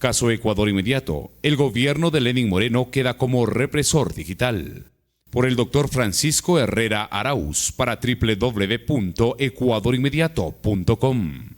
Caso Ecuador Inmediato. El gobierno de Lenín Moreno queda como represor digital. Por el doctor Francisco Herrera Arauz para www.ecuadorinmediato.com.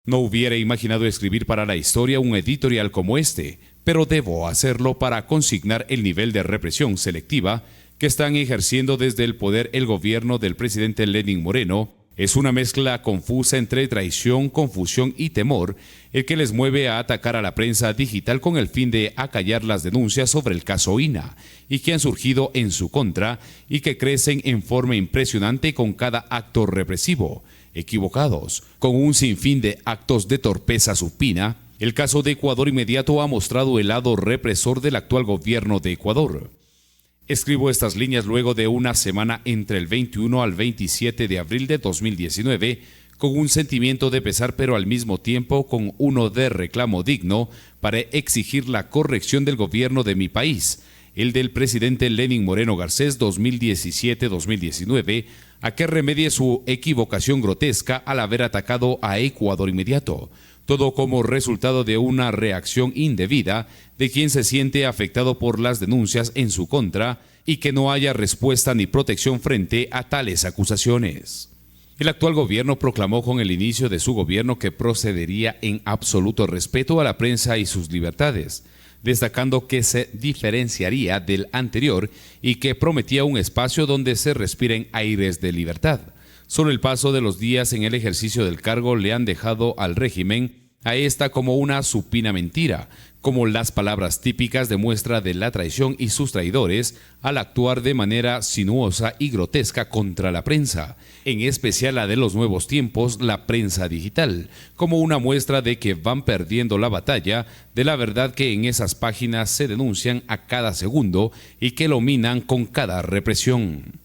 No hubiera imaginado escribir para la historia un editorial como este, pero debo hacerlo para consignar el nivel de represión selectiva que están ejerciendo desde el poder el gobierno del presidente Lenín Moreno. Es una mezcla confusa entre traición, confusión y temor el que les mueve a atacar a la prensa digital con el fin de acallar las denuncias sobre el caso INA y que han surgido en su contra y que crecen en forma impresionante con cada acto represivo. Equivocados, con un sinfín de actos de torpeza supina, el caso de Ecuador Inmediato ha mostrado el lado represor del actual gobierno de Ecuador. Escribo estas líneas luego de una semana entre el 21 al 27 de abril de 2019, con un sentimiento de pesar pero al mismo tiempo con uno de reclamo digno para exigir la corrección del gobierno de mi país, el del presidente Lenín Moreno Garcés 2017-2019, a que remedie su equivocación grotesca al haber atacado a Ecuador Inmediato. Todo como resultado de una reacción indebida de quien se siente afectado por las denuncias en su contra y que no haya respuesta ni protección frente a tales acusaciones. El actual gobierno proclamó con el inicio de su gobierno que procedería en absoluto respeto a la prensa y sus libertades, destacando que se diferenciaría del anterior y que prometía un espacio donde se respiren aires de libertad. Solo el paso de los días en el ejercicio del cargo le han dejado al régimen a esta como una supina mentira, como las palabras típicas de muestra de la traición y sus traidores al actuar de manera sinuosa y grotesca contra la prensa, en especial la de los nuevos tiempos, la prensa digital, como una muestra de que van perdiendo la batalla de la verdad que en esas páginas se denuncian a cada segundo y que lo minan con cada represión.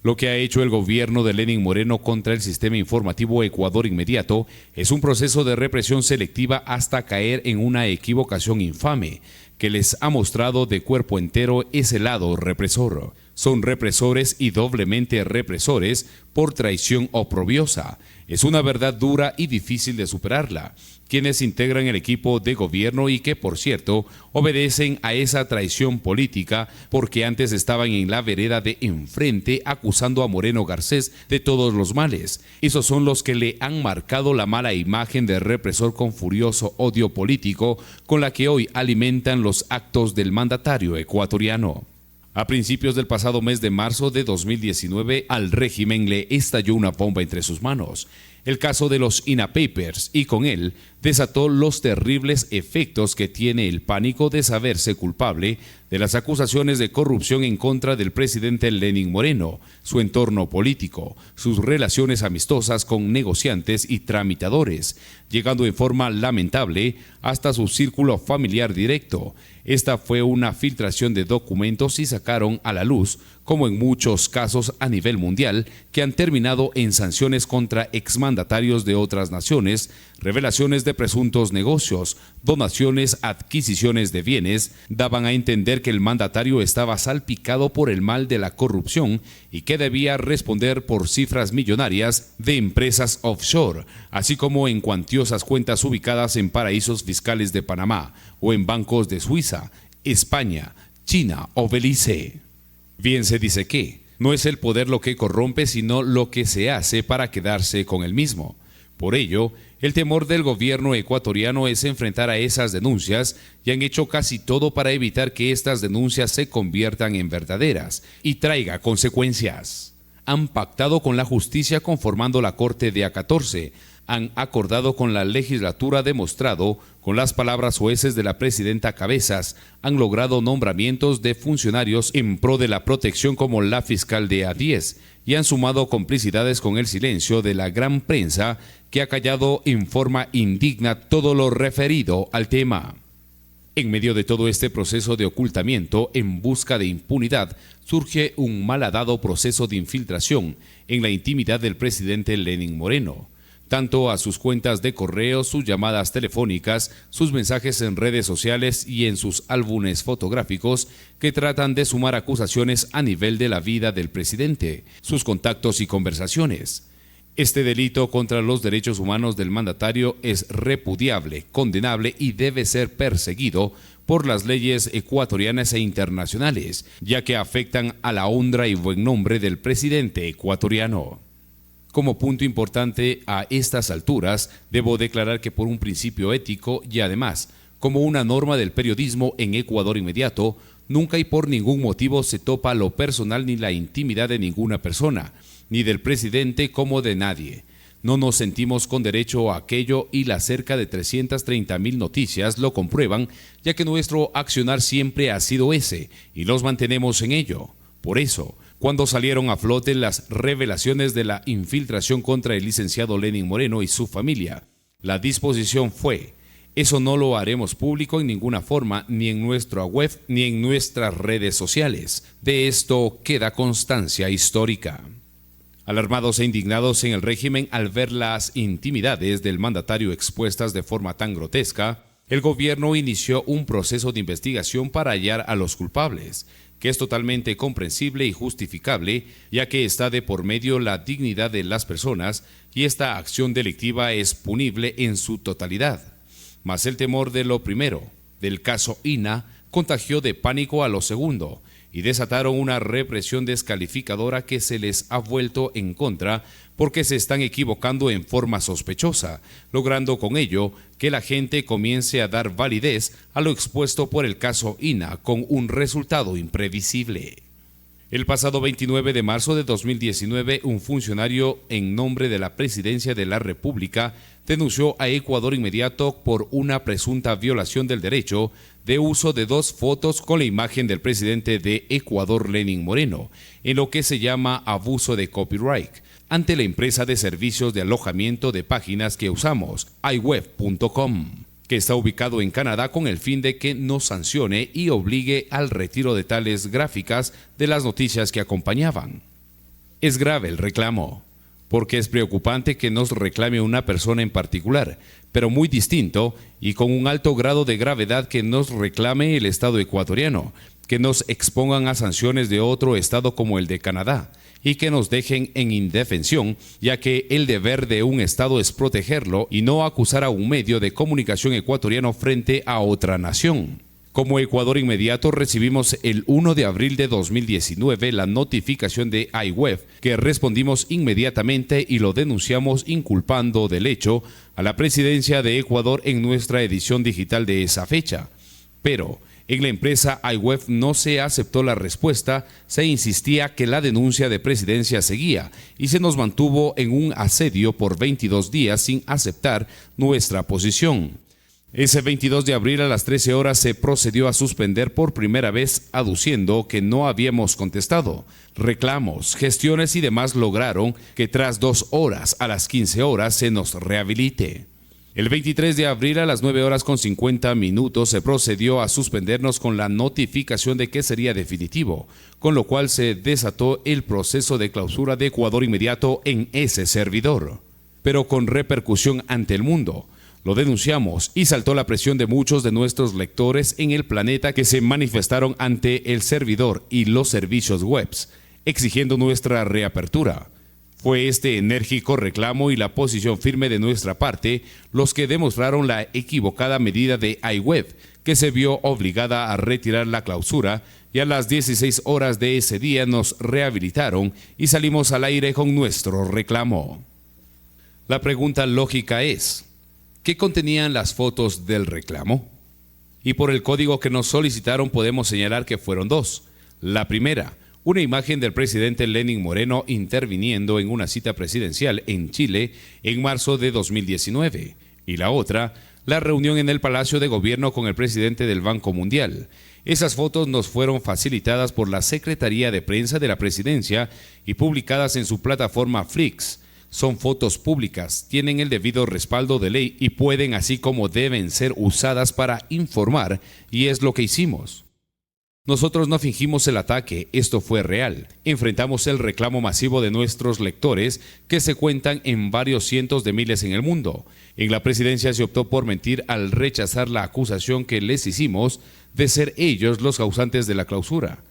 Lo que ha hecho el gobierno de Lenín Moreno contra el sistema informativo Ecuador Inmediato es un proceso de represión selectiva hasta caer en una equivocación infame que les ha mostrado de cuerpo entero ese lado represor. Son represores y doblemente represores por traición oprobiosa. Es una verdad dura y difícil de superarla. Quienes integran el equipo de gobierno y que, por cierto, obedecen a esa traición política porque antes estaban en la vereda de enfrente acusando a Moreno Garcés de todos los males. Esos son los que le han marcado la mala imagen de represor con furioso odio político con la que hoy alimentan los actos del mandatario ecuatoriano. A principios del pasado mes de marzo de 2019, al régimen le estalló una bomba entre sus manos. El caso de los INA Papers, y con él desató los terribles efectos que tiene el pánico de saberse culpable de las acusaciones de corrupción en contra del presidente Lenín Moreno, su entorno político, sus relaciones amistosas con negociantes y tramitadores, llegando en forma lamentable hasta su círculo familiar directo. Esta fue una filtración de documentos y sacaron a la luz, como en muchos casos a nivel mundial, que han terminado en sanciones contra exmandatarios de otras naciones, revelaciones de presuntos negocios, donaciones, adquisiciones de bienes, daban a entender que el mandatario estaba salpicado por el mal de la corrupción y que debía responder por cifras millonarias de empresas offshore, así como en cuantiosas cuentas ubicadas en paraísos fiscales de Panamá o en bancos de Suiza, España, China o Belice. Bien se dice que no es el poder lo que corrompe, sino lo que se hace para quedarse con el mismo. Por ello, el temor del gobierno ecuatoriano es enfrentar a esas denuncias y han hecho casi todo para evitar que estas denuncias se conviertan en verdaderas y traiga consecuencias. Han pactado con la justicia conformando la Corte de A14, han acordado con la legislatura, demostrado con las palabras jueces de la presidenta Cabezas, han logrado nombramientos de funcionarios en pro de la protección como la fiscal de A10 y han sumado complicidades con el silencio de la gran prensa que ha callado en forma indigna todo lo referido al tema. En medio de todo este proceso de ocultamiento en busca de impunidad, surge un malhadado proceso de infiltración en la intimidad del presidente Lenín Moreno. Tanto a sus cuentas de correo, sus llamadas telefónicas, sus mensajes en redes sociales y en sus álbumes fotográficos que tratan de sumar acusaciones a nivel de la vida del presidente, sus contactos y conversaciones. Este delito contra los derechos humanos del mandatario es repudiable, condenable y debe ser perseguido por las leyes ecuatorianas e internacionales, ya que afectan a la honra y buen nombre del presidente ecuatoriano. Como punto importante a estas alturas, debo declarar que por un principio ético y además, como una norma del periodismo en Ecuador Inmediato, nunca y por ningún motivo se topa lo personal ni la intimidad de ninguna persona, ni del presidente como de nadie. No nos sentimos con derecho a aquello y las cerca de 330,000 noticias lo comprueban, ya que nuestro accionar siempre ha sido ese y los mantenemos en ello. Por eso, cuando salieron a flote las revelaciones de la infiltración contra el licenciado Lenín Moreno y su familia, la disposición fue: eso no lo haremos público en ninguna forma, ni en nuestra web, ni en nuestras redes sociales. De esto queda constancia histórica. Alarmados e indignados en el régimen al ver las intimidades del mandatario expuestas de forma tan grotesca, el gobierno inició un proceso de investigación para hallar a los culpables, que es totalmente comprensible y justificable, ya que está de por medio la dignidad de las personas y esta acción delictiva es punible en su totalidad. Mas el temor de lo primero, del caso INA, contagió de pánico a lo segundo y desataron una represión descalificadora que se les ha vuelto en contra porque se están equivocando en forma sospechosa, logrando con ello que la gente comience a dar validez a lo expuesto por el caso INA con un resultado imprevisible. El pasado 29 de marzo de 2019, un funcionario en nombre de la Presidencia de la República denunció a Ecuador Inmediato por una presunta violación del derecho de uso de 2 fotos con la imagen del presidente de Ecuador, Lenín Moreno, en lo que se llama abuso de copyright, ante la empresa de servicios de alojamiento de páginas que usamos, iWeb.com, que está ubicado en Canadá con el fin de que nos sancione y obligue al retiro de tales gráficas de las noticias que acompañaban. Es grave el reclamo, porque es preocupante que nos reclame una persona en particular, pero muy distinto y con un alto grado de gravedad que nos reclame el Estado ecuatoriano, que nos expongan a sanciones de otro Estado como el de Canadá, y que nos dejen en indefensión, ya que el deber de un Estado es protegerlo y no acusar a un medio de comunicación ecuatoriano frente a otra nación. Como Ecuador Inmediato recibimos el 1 de abril de 2019 la notificación de iWeb, que respondimos inmediatamente y lo denunciamos inculpando del hecho a la Presidencia de Ecuador en nuestra edición digital de esa fecha. Pero en la empresa iWeb no se aceptó la respuesta, se insistía que la denuncia de presidencia seguía y se nos mantuvo en un asedio por 22 días sin aceptar nuestra posición. Ese 22 de abril a las 13 horas se procedió a suspender por primera vez, aduciendo que no habíamos contestado. Reclamos, gestiones y demás lograron que tras 2 horas a las 15 horas se nos rehabilite. El 23 de abril a las 9 horas con 50 minutos se procedió a suspendernos con la notificación de que sería definitivo, con lo cual se desató el proceso de clausura de Ecuador Inmediato en ese servidor, pero con repercusión ante el mundo. Lo denunciamos y saltó la presión de muchos de nuestros lectores en el planeta que se manifestaron ante el servidor y los servicios webs, exigiendo nuestra reapertura. Fue este enérgico reclamo y la posición firme de nuestra parte los que demostraron la equivocada medida de iWeb, que se vio obligada a retirar la clausura, y a las 16 horas de ese día nos rehabilitaron y salimos al aire con nuestro reclamo. La pregunta lógica es: ¿qué contenían las fotos del reclamo? Y por el código que nos solicitaron podemos señalar que fueron 2. La primera, una imagen del presidente Lenín Moreno interviniendo en una cita presidencial en Chile en marzo de 2019. Y la otra, la reunión en el Palacio de Gobierno con el presidente del Banco Mundial. Esas fotos nos fueron facilitadas por la Secretaría de Prensa de la Presidencia y publicadas en su plataforma Flix. Son fotos públicas, tienen el debido respaldo de ley y pueden, así como deben ser usadas para informar, y es lo que hicimos. Nosotros no fingimos el ataque, esto fue real. Enfrentamos el reclamo masivo de nuestros lectores, que se cuentan en varios cientos de miles en el mundo. En la presidencia se optó por mentir al rechazar la acusación que les hicimos de ser ellos los causantes de la clausura.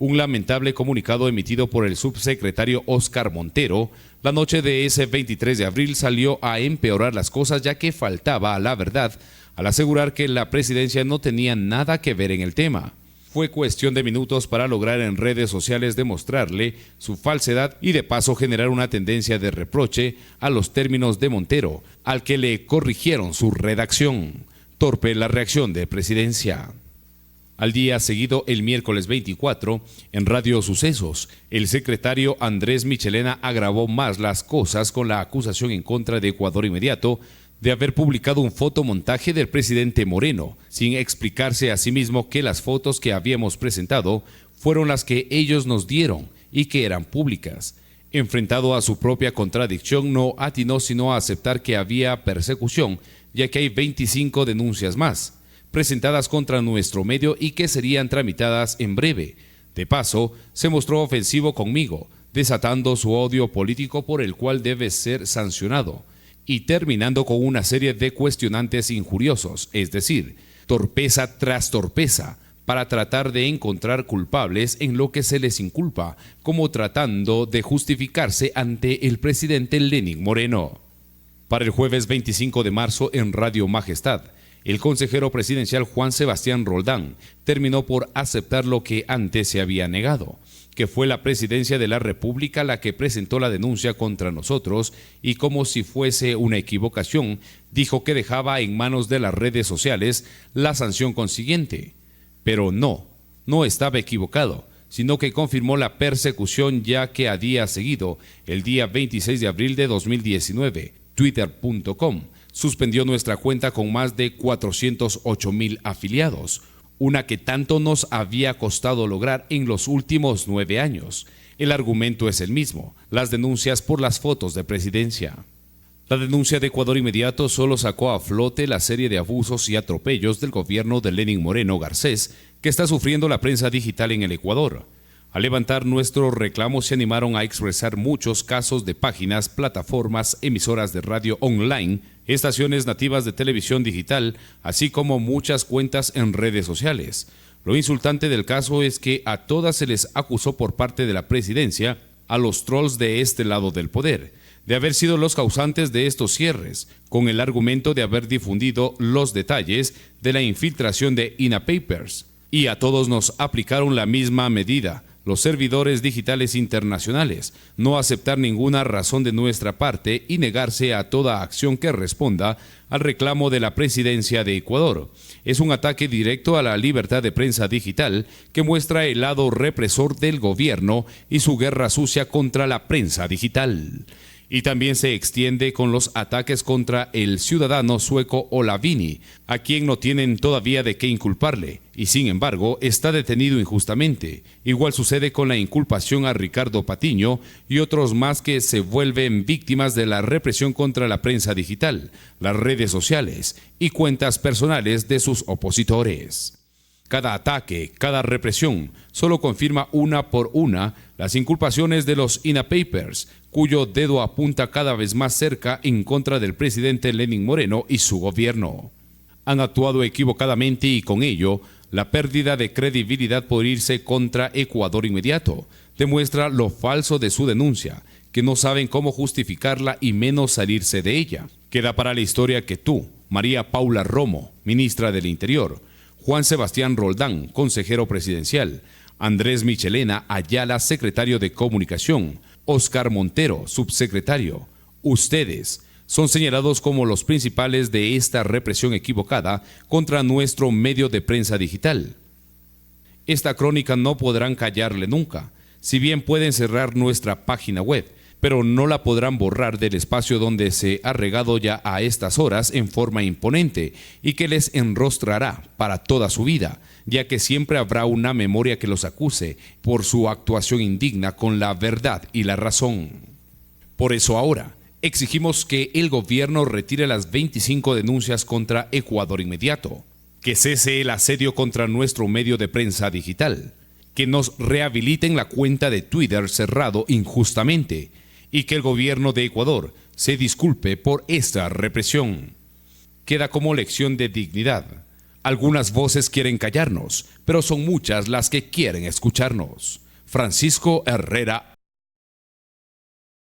Un lamentable comunicado emitido por el subsecretario Óscar Montero la noche de ese 23 de abril salió a empeorar las cosas, ya que faltaba a la verdad al asegurar que la presidencia no tenía nada que ver en el tema. Fue cuestión de minutos para lograr en redes sociales demostrarle su falsedad y de paso generar una tendencia de reproche a los términos de Montero, al que le corrigieron su redacción. Torpe la reacción de Presidencia. Al día seguido, el miércoles 24, en Radio Sucesos, el secretario Andrés Michelena agravó más las cosas con la acusación en contra de Ecuador Inmediato de haber publicado un fotomontaje del presidente Moreno, sin explicarse a sí mismo que las fotos que habíamos presentado fueron las que ellos nos dieron y que eran públicas. Enfrentado a su propia contradicción, no atinó sino a aceptar que había persecución, ya que hay 25 denuncias más presentadas contra nuestro medio y que serían tramitadas en breve. De paso, se mostró ofensivo conmigo, desatando su odio político por el cual debe ser sancionado, y terminando con una serie de cuestionantes injuriosos, es decir, torpeza tras torpeza, para tratar de encontrar culpables en lo que se les inculpa, como tratando de justificarse ante el presidente Lenín Moreno. Para el jueves 25 de marzo en Radio Majestad, el consejero presidencial Juan Sebastián Roldán terminó por aceptar lo que antes se había negado, que fue la presidencia de la República la que presentó la denuncia contra nosotros y, como si fuese una equivocación, dijo que dejaba en manos de las redes sociales la sanción consiguiente. Pero no estaba equivocado, sino que confirmó la persecución, ya que a día seguido, el día 26 de abril de 2019, Twitter.com suspendió nuestra cuenta con más de 408,000 afiliados, una que tanto nos había costado lograr en los últimos 9 años. El argumento es el mismo, las denuncias por las fotos de presidencia. La denuncia de Ecuador Inmediato solo sacó a flote la serie de abusos y atropellos del gobierno de Lenín Moreno Garcés que está sufriendo la prensa digital en el Ecuador. Al levantar nuestros reclamos se animaron a expresar muchos casos de páginas, plataformas, emisoras de radio online, estaciones nativas de televisión digital, así como muchas cuentas en redes sociales. Lo insultante del caso es que a todas se les acusó por parte de la presidencia, a los trolls de este lado del poder, de haber sido los causantes de estos cierres, con el argumento de haber difundido los detalles de la infiltración de INA Papers. Y a todos nos aplicaron la misma medida, los servidores digitales internacionales, no aceptar ninguna razón de nuestra parte y negarse a toda acción que responda al reclamo de la presidencia de Ecuador. Es un ataque directo a la libertad de prensa digital que muestra el lado represor del gobierno y su guerra sucia contra la prensa digital. Y también se extiende con los ataques contra el ciudadano sueco Olavini, a quien no tienen todavía de qué inculparle, y sin embargo está detenido injustamente. Igual sucede con la inculpación a Ricardo Patiño y otros más que se vuelven víctimas de la represión contra la prensa digital, las redes sociales y cuentas personales de sus opositores. Cada ataque, cada represión, solo confirma una por una las inculpaciones de los INA Papers, cuyo dedo apunta cada vez más cerca en contra del presidente Lenín Moreno y su gobierno. Han actuado equivocadamente y con ello, la pérdida de credibilidad por irse contra Ecuador Inmediato demuestra lo falso de su denuncia, que no saben cómo justificarla y menos salirse de ella. Queda para la historia que tú, María Paula Romo, ministra del Interior, Juan Sebastián Roldán, consejero presidencial, Andrés Michelena Ayala, secretario de Comunicación, Óscar Montero, subsecretario, ustedes son señalados como los principales de esta represión equivocada contra nuestro medio de prensa digital. Esta crónica no podrán callarle nunca, si bien pueden cerrar nuestra página web, pero no la podrán borrar del espacio donde se ha regado ya a estas horas en forma imponente y que les enrostrará para toda su vida, ya que siempre habrá una memoria que los acuse por su actuación indigna con la verdad y la razón. Por eso ahora exigimos que el gobierno retire las 25 denuncias contra Ecuador Inmediato, que cese el asedio contra nuestro medio de prensa digital, que nos rehabiliten la cuenta de Twitter cerrado injustamente, y que el gobierno de Ecuador se disculpe por esta represión. Queda como lección de dignidad. Algunas voces quieren callarnos, pero son muchas las que quieren escucharnos. Francisco Herrera